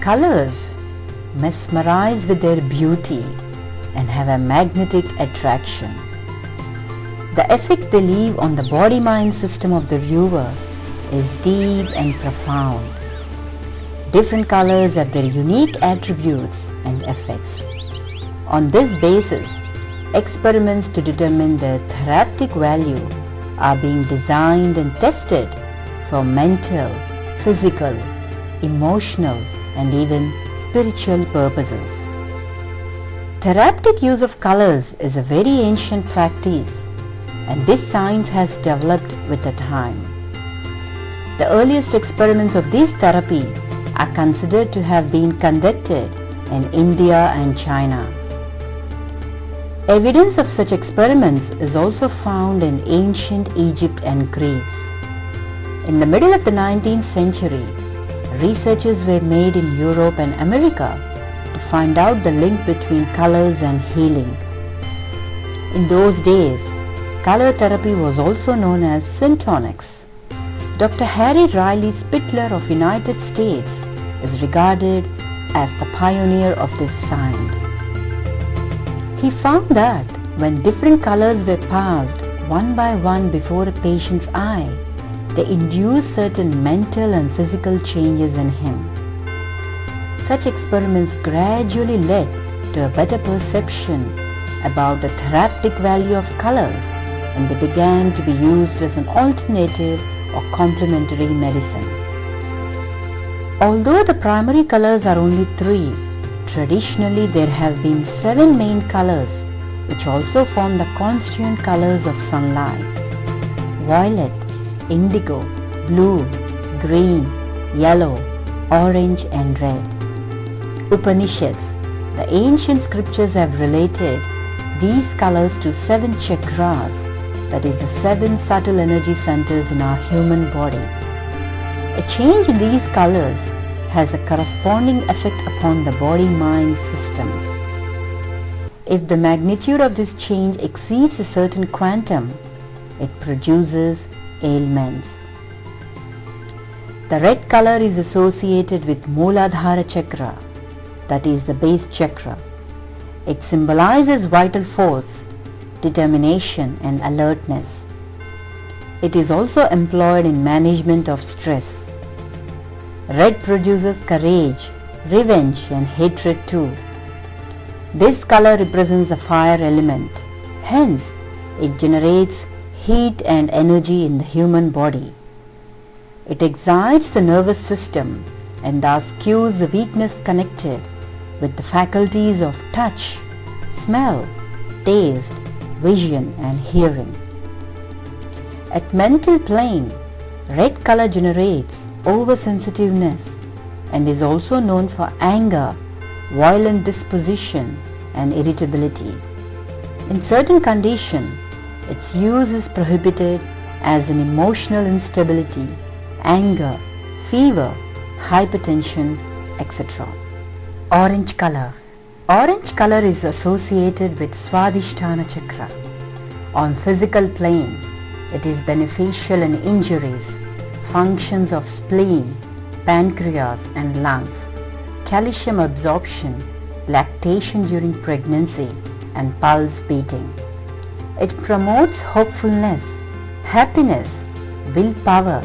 Colors mesmerize with their beauty and have a magnetic attraction. The effect they leave on the body-mind system of the viewer is deep and profound. Different colors have their unique attributes and effects. On this basis, experiments to determine their therapeutic value are being designed and tested for mental, physical, emotional, and even spiritual purposes. Therapeutic use of colors is a very ancient practice, and this science has developed with the time. The earliest experiments of this therapy are considered to have been conducted in India and China. Evidence of such experiments is also found in ancient Egypt and Greece. In the middle of the 19th century, researches were made in Europe and America to find out the link between colors and healing. In those days, color therapy was also known as syntonics. Dr. Harry Riley Spitler of United States is regarded as the pioneer of this science. He found that when different colors were passed one by one before a patient's eye, they induced certain mental and physical changes in him. Such experiments gradually led to a better perception about the therapeutic value of colors, and they began to be used as an alternative or complementary medicine. Although the primary colors are only 3, traditionally there have been 7 main colors which also form the constituent colors of sunlight: violet, indigo, blue, green, yellow, orange and red. Upanishads, the ancient scriptures have related these colors to 7 chakras, that is the 7 subtle energy centers in our human body. A change in these colors has a corresponding effect upon the body-mind system. If the magnitude of this change exceeds a certain quantum, it produces ailments. The red color is associated with Mooladhara chakra, that is the base chakra. It symbolizes vital force, determination and alertness. It is also employed in management of stress. Red produces courage, revenge and hatred too. This color represents the fire element. Hence, it generates heat and energy in the human body. It excites the nervous system and thus cues the weakness connected with the faculties of touch, smell, taste, vision and hearing. At mental plane, red color generates oversensitiveness and is also known for anger, violent disposition and irritability. In certain conditions, its use is prohibited as in emotional instability, anger, fever, hypertension, etc. Orange color. Orange color is associated with Swadhisthana chakra. On physical plane, it is beneficial in injuries, functions of spleen, pancreas and lungs, calcium absorption, lactation during pregnancy and pulse beating. It promotes hopefulness, happiness, willpower,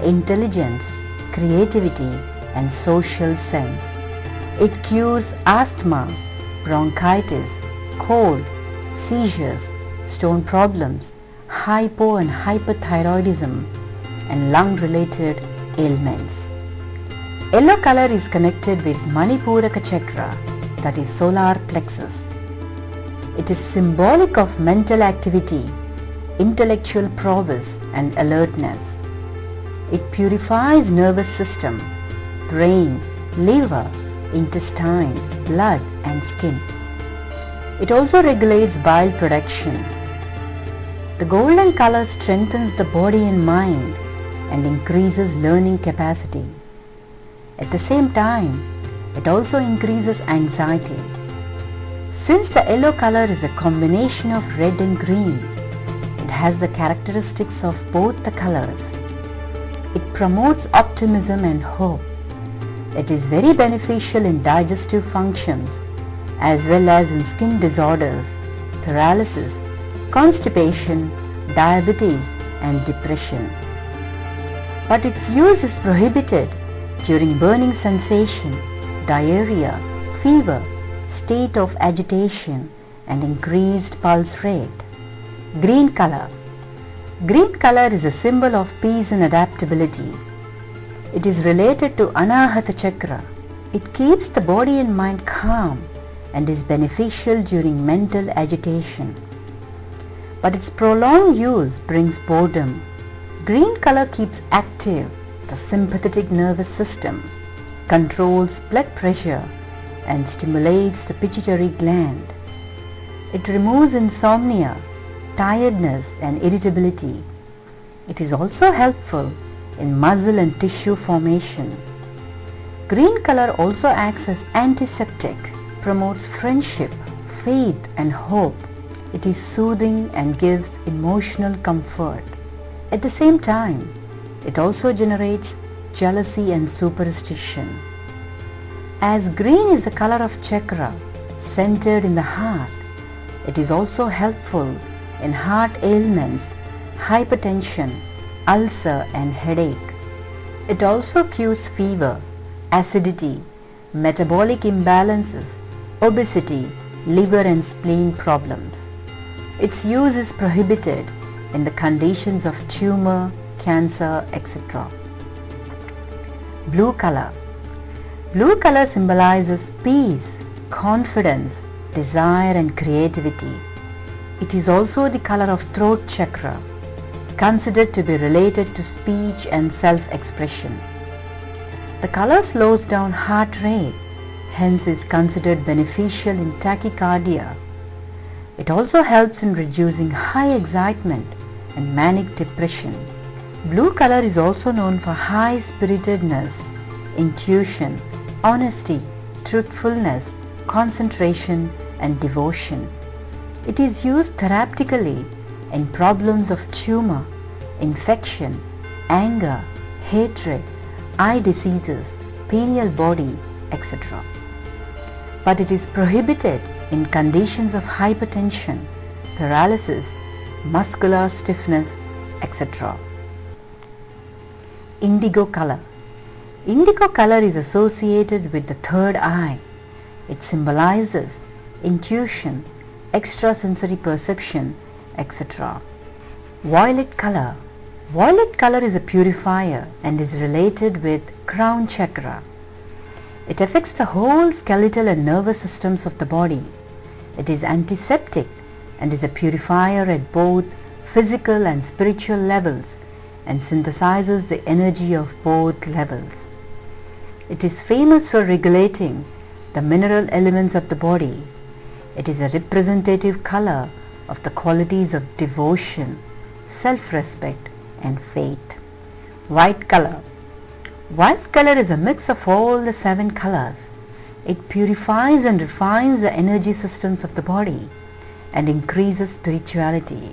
intelligence, creativity and social sense. It cures asthma, bronchitis, cold, seizures, stone problems, hypo and hyperthyroidism and lung-related ailments. Yellow color is connected with Manipuraka chakra, that is solar plexus. It is symbolic of mental activity, intellectual prowess and alertness. It purifies nervous system, brain, liver, intestine, blood and skin. It also regulates bile production. The golden color strengthens the body and mind and increases learning capacity. At the same time, it also increases anxiety. Since the yellow color is a combination of red and green, it has the characteristics of both the colors. It promotes optimism and hope. It is very beneficial in digestive functions as well as in skin disorders, paralysis, constipation, diabetes and depression. But its use is prohibited during burning sensation, diarrhea, fever, state of agitation and increased pulse rate. Green color. Green color is a symbol of peace and adaptability. It is related to Anahata Chakra. It keeps the body and mind calm and is beneficial during mental agitation. But its prolonged use brings boredom. Green color keeps active the sympathetic nervous system, controls blood pressure and stimulates the pituitary gland. It removes insomnia, tiredness and irritability. It is also helpful in muscle and tissue formation. Green color also acts as antiseptic, promotes friendship, faith and hope. It is soothing and gives emotional comfort. At the same time, it also generates jealousy and superstition. As green is the color of chakra centered in the heart, it is also helpful in heart ailments, hypertension, ulcer and headache. It also cures fever, acidity, metabolic imbalances, obesity, liver and spleen problems. Its use is prohibited in the conditions of tumor, cancer, etc. Blue color. Blue color symbolizes peace, confidence, desire and creativity. It is also the color of throat chakra, considered to be related to speech and self-expression. The color slows down heart rate, hence is considered beneficial in tachycardia. It also helps in reducing high excitement and manic depression. Blue color is also known for high spiritedness, intuition, honesty, truthfulness, concentration and devotion. It is used therapeutically in problems of tumor, infection, anger, hatred, eye diseases, pineal body, etc. But it is prohibited in conditions of hypertension, paralysis, muscular stiffness, etc. Indigo color. Indigo color is associated with the third eye. It symbolizes intuition, extrasensory perception, etc. Violet color. Violet color is a purifier and is related with crown chakra. It affects the whole skeletal and nervous systems of the body. It is antiseptic and is a purifier at both physical and spiritual levels and synthesizes the energy of both levels. It is famous for regulating the mineral elements of the body. It is a representative color of the qualities of devotion, self-respect and faith. White color. White color is a mix of all the 7 colors. It purifies and refines the energy systems of the body and increases spirituality.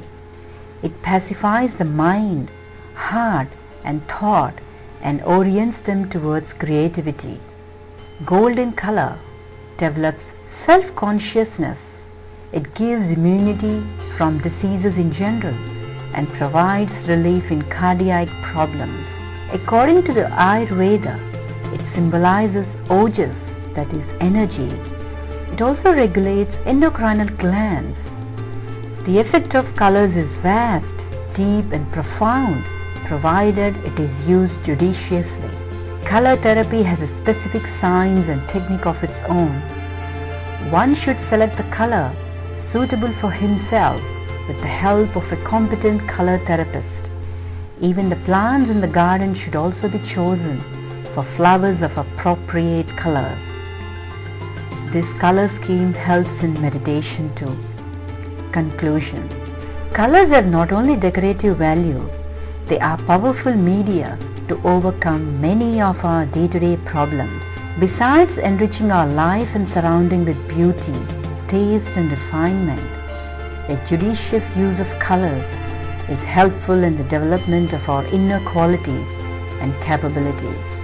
It pacifies the mind, heart and thought and orients them towards creativity. Golden color develops self-consciousness. It gives immunity from diseases in general and provides relief in cardiac problems. According to the Ayurveda, it symbolizes ojas, that is energy. It also regulates endocrinal glands. The effect of colors is vast, deep and profound, provided it is used judiciously. Color therapy has a specific science and technique of its own. One should select the color suitable for himself with the help of a competent color therapist. Even the plants in the garden should also be chosen for flowers of appropriate colors. This color scheme helps in meditation too. Conclusion. Colors are not only decorative value, they are powerful media to overcome many of our day-to-day problems. Besides enriching our life and surrounding with beauty, taste and refinement, a judicious use of colors is helpful in the development of our inner qualities and capabilities.